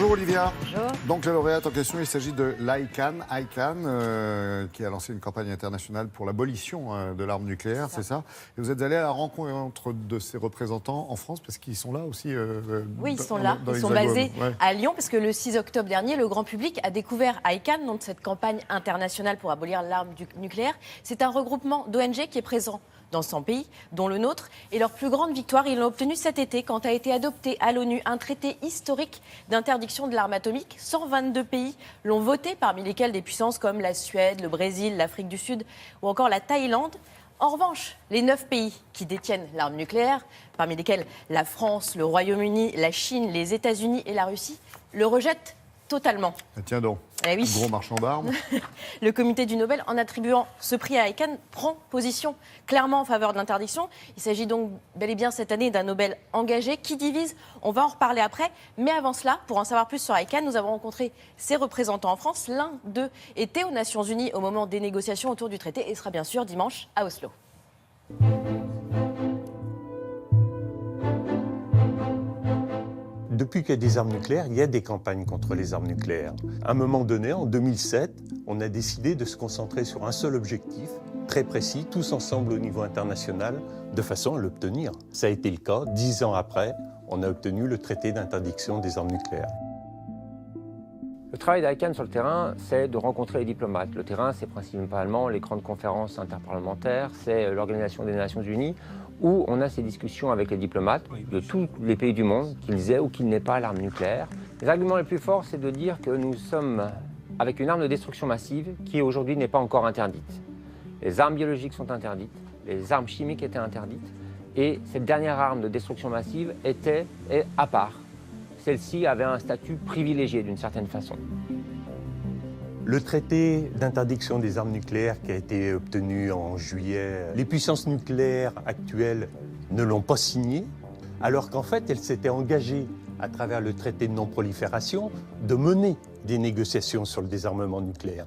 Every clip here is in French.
Bonjour Olivia. Bonjour. Donc la lauréate en question, il s'agit de l'ICAN, qui a lancé une campagne internationale pour l'abolition de l'arme nucléaire, c'est ça? Et vous êtes allé à la rencontre de ces représentants en France, parce qu'ils sont là aussi Oui, ils sont là, ils sont basés à Lyon, parce que le 6 octobre dernier, le grand public a découvert ICAN, donc cette campagne internationale pour abolir l'arme nucléaire. C'est un regroupement d'ONG qui est présent dans 100 pays, dont le nôtre. Et leur plus grande victoire, ils l'ont obtenue cet été quand a été adopté à l'ONU un traité historique d'interdiction de l'arme atomique. 122 pays l'ont voté, parmi lesquels des puissances comme la Suède, le Brésil, l'Afrique du Sud ou encore la Thaïlande. En revanche, les 9 pays qui détiennent l'arme nucléaire, parmi lesquels la France, le Royaume-Uni, la Chine, les États-Unis et la Russie, le rejettent totalement. Ah, tiens donc, oui. Gros marchand d'armes. Le comité du Nobel, en attribuant ce prix à ICAN, prend position clairement en faveur de l'interdiction. Il s'agit donc bel et bien cette année d'un Nobel engagé qui divise. On va en reparler après. Mais avant cela, pour en savoir plus sur ICAN, nous avons rencontré ses représentants en France. L'un d'eux était aux Nations Unies au moment des négociations autour du traité et sera bien sûr dimanche à Oslo. Depuis qu'il y a des armes nucléaires, il y a des campagnes contre les armes nucléaires. À un moment donné, en 2007, on a décidé de se concentrer sur un seul objectif, très précis, tous ensemble au niveau international, de façon à l'obtenir. Ça a été le cas. 10 ans après, on a obtenu le traité d'interdiction des armes nucléaires. Le travail d'ICAN sur le terrain, c'est de rencontrer les diplomates. Le terrain, c'est principalement les grandes conférences interparlementaires, c'est l'Organisation des Nations Unies, où on a ces discussions avec les diplomates de tous les pays du monde, qu'ils aient ou qu'ils n'aient pas l'arme nucléaire. Les arguments les plus forts, c'est de dire que nous sommes avec une arme de destruction massive qui aujourd'hui n'est pas encore interdite. Les armes biologiques sont interdites, les armes chimiques étaient interdites, et cette dernière arme de destruction massive était à part. Celle-ci avait un statut privilégié d'une certaine façon. Le traité d'interdiction des armes nucléaires qui a été obtenu en juillet, les puissances nucléaires actuelles ne l'ont pas signé, alors qu'en fait, elles s'étaient engagées à travers le traité de non-prolifération de mener des négociations sur le désarmement nucléaire.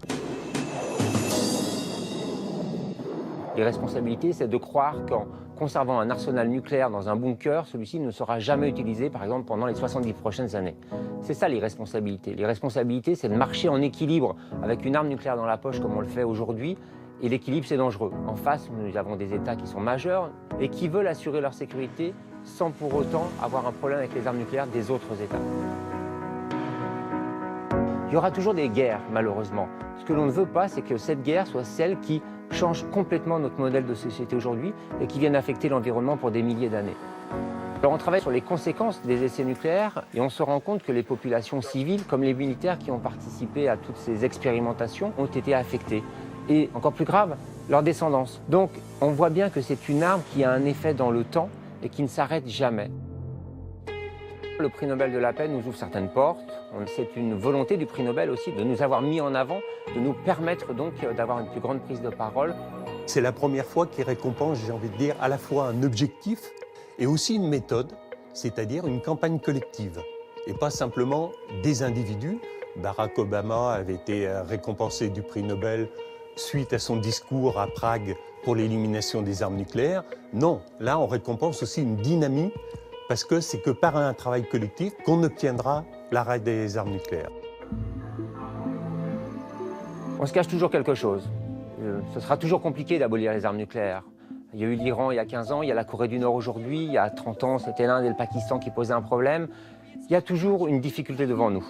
L'irresponsabilité, c'est de croire qu'en conservant un arsenal nucléaire dans un bunker, celui-ci ne sera jamais utilisé, par exemple, pendant les 70 prochaines années. C'est ça l'irresponsabilité. L'irresponsabilité, c'est de marcher en équilibre avec une arme nucléaire dans la poche, comme on le fait aujourd'hui, et l'équilibre, c'est dangereux. En face, nous avons des États qui sont majeurs et qui veulent assurer leur sécurité sans pour autant avoir un problème avec les armes nucléaires des autres États. Il y aura toujours des guerres, malheureusement. Ce que l'on ne veut pas, c'est que cette guerre soit celle qui change complètement notre modèle de société aujourd'hui et qui vienne affecter l'environnement pour des milliers d'années. Alors on travaille sur les conséquences des essais nucléaires et on se rend compte que les populations civiles, comme les militaires qui ont participé à toutes ces expérimentations, ont été affectées. Et encore plus grave, leur descendance. Donc on voit bien que c'est une arme qui a un effet dans le temps et qui ne s'arrête jamais. Le prix Nobel de la paix nous ouvre certaines portes. C'est une volonté du prix Nobel aussi de nous avoir mis en avant, de nous permettre donc d'avoir une plus grande prise de parole. C'est la première fois qu'il récompense, j'ai envie de dire, à la fois un objectif et aussi une méthode, c'est-à-dire une campagne collective, et pas simplement des individus. Barack Obama avait été récompensé du prix Nobel suite à son discours à Prague pour l'élimination des armes nucléaires. Non, là on récompense aussi une dynamique, parce que c'est que par un travail collectif qu'on obtiendra l'arrêt des armes nucléaires. On se cache toujours quelque chose. Ce sera toujours compliqué d'abolir les armes nucléaires. Il y a eu l'Iran il y a 15 ans, il y a la Corée du Nord aujourd'hui, il y a 30 ans c'était l'Inde et le Pakistan qui posaient un problème. Il y a toujours une difficulté devant nous.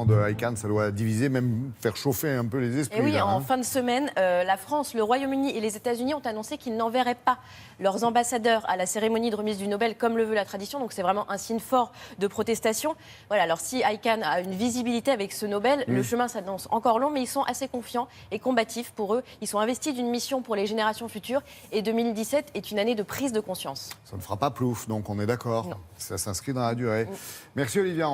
De ICAN, ça doit diviser, même faire chauffer un peu les esprits. Et oui, là, en fin de semaine, la France, le Royaume-Uni et les États-Unis ont annoncé qu'ils n'enverraient pas leurs ambassadeurs à la cérémonie de remise du Nobel comme le veut la tradition. Donc c'est vraiment un signe fort de protestation. Voilà, alors si ICAN a une visibilité avec ce Nobel, le chemin s'annonce encore long, mais ils sont assez confiants et combatifs pour eux. Ils sont investis d'une mission pour les générations futures et 2017 est une année de prise de conscience. Ça ne fera pas plouf, donc on est d'accord. Ça s'inscrit dans la durée. Merci Olivia.